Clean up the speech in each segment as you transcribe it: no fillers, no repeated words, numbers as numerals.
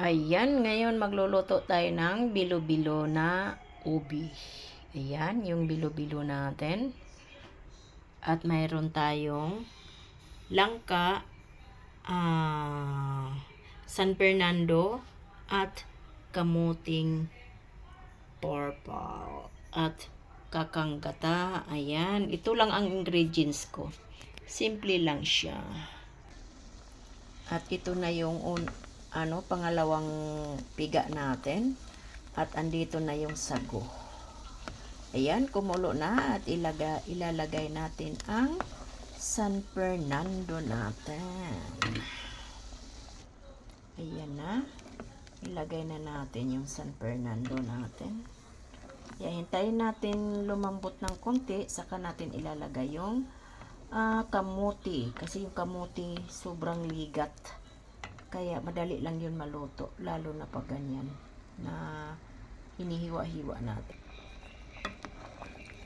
Ayan, ngayon magluluto tayo ng bilo-bilo na ubi. Ayan, yung bilo-bilo natin. At mayroon tayong langka, San Fernando, at kamuting purple. At kakanggata. Ayan, ito lang ang ingredients ko. Simple lang siya. At ito na yung pangalawang piga natin. At andito na yung sago. Ayan, kumulo na at ilalagay natin ang San Fernando natin. Ayan na. Ilagay na natin yung San Fernando natin. Ayan, hintayin natin lumambot ng konti. Saka natin ilalagay yung kamuti. Kasi yung kamuti sobrang ligat. Kaya madali lang yun maluto. Lalo na pag ganyan na hinihiwa-hiwa natin.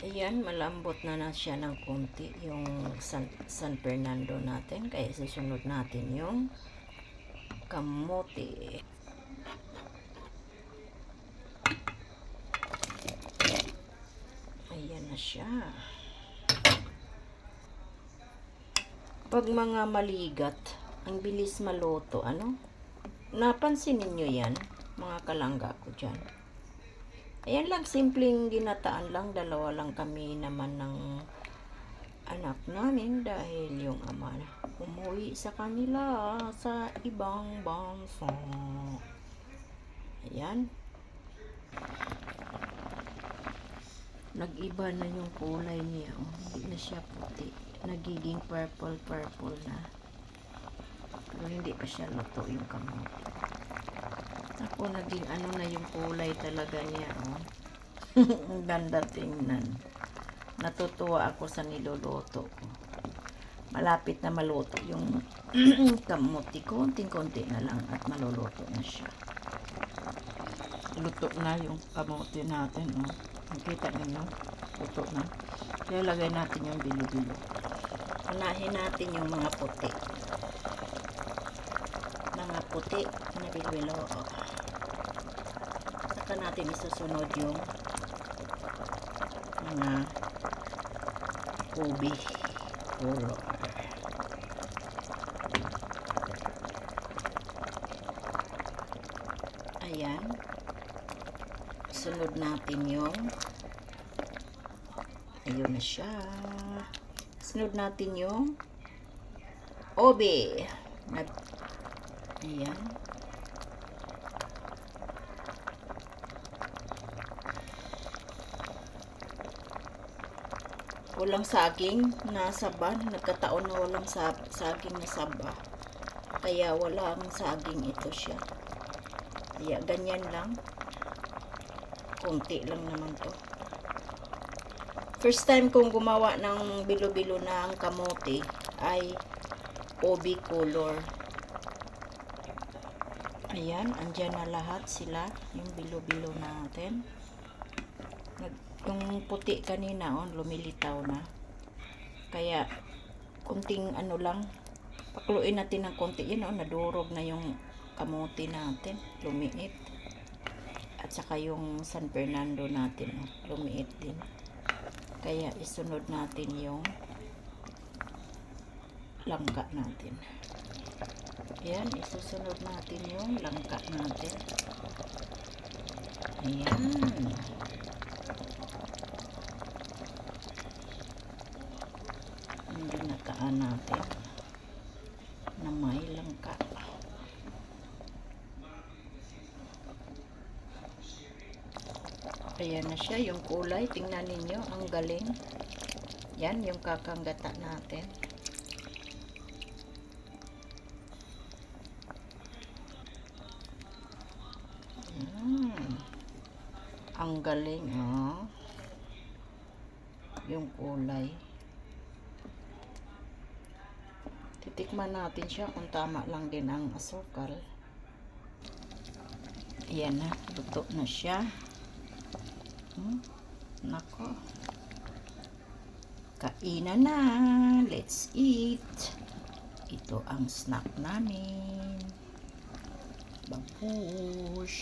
Ayan, malambot na siya ng konti yung San Fernando natin. Kaya susunod natin yung kamote. Ayan na siya. Pag mga maligat, ang bilis maluto, napansin ninyo yan, mga kalangga ko dyan. Ayan lang, simpleng ginataan lang. Dalawa lang kami naman ng anak namin dahil yung ama na umuwi sa kanila sa ibang bansa. Ayan. Nag-iba na yung kulay niya. Hindi na siya puti. Nagiging purple na. Pero hindi pa siya luto yung kamote. Ako naging na yung kulay talaga niya. Ang ganda tingnan. Natutuwa ako sa niluluto ko. Malapit na maluto yung kamote. Konting-konti na lang at maluluto na siya. Luto na yung kamote natin. Nakita ninyo? Luto na. Kaya lagay natin yung bilo-bilo. Unahin natin yung mga puti. Mga puti na bilo-bilo. Saka natin isusunod yung mga ubi color. Ayan. Sunod natin yung ayun na siya. Sunod natin yung ubi. Ayan. Walang saging na saba. Nagkataon na walang saging na saba. Kaya walang saging ito siya. Kaya ganyan lang. Kunti lang naman to. First time kong gumawa ng bilo-bilo ng kamote ay ubi color. Ayan, andyan na lahat sila. Yung bilo-bilo natin. Yung puti kanina, lumilitaw na. Kaya, kunting lang, pakuluin natin ng konti. Yun, nadurog na yung kamote natin. Lumiit. At saka yung San Fernando natin, lumiit din. Kaya, isunod natin yung langka natin. Ayan, isusunod natin yung langka natin. Ayan. Ginataan natin na may langka. Ayan na siya, yung kulay. Tingnan ninyo, ang galing. Yan, yung kakanggata natin. Ang galing, yung kulay. Titikman natin siya kung tama lang din ang asukal. Ayan na, luto na siya. Nako. Kainan na. Let's eat. Ito ang snack namin. Bye-bye. mag-push.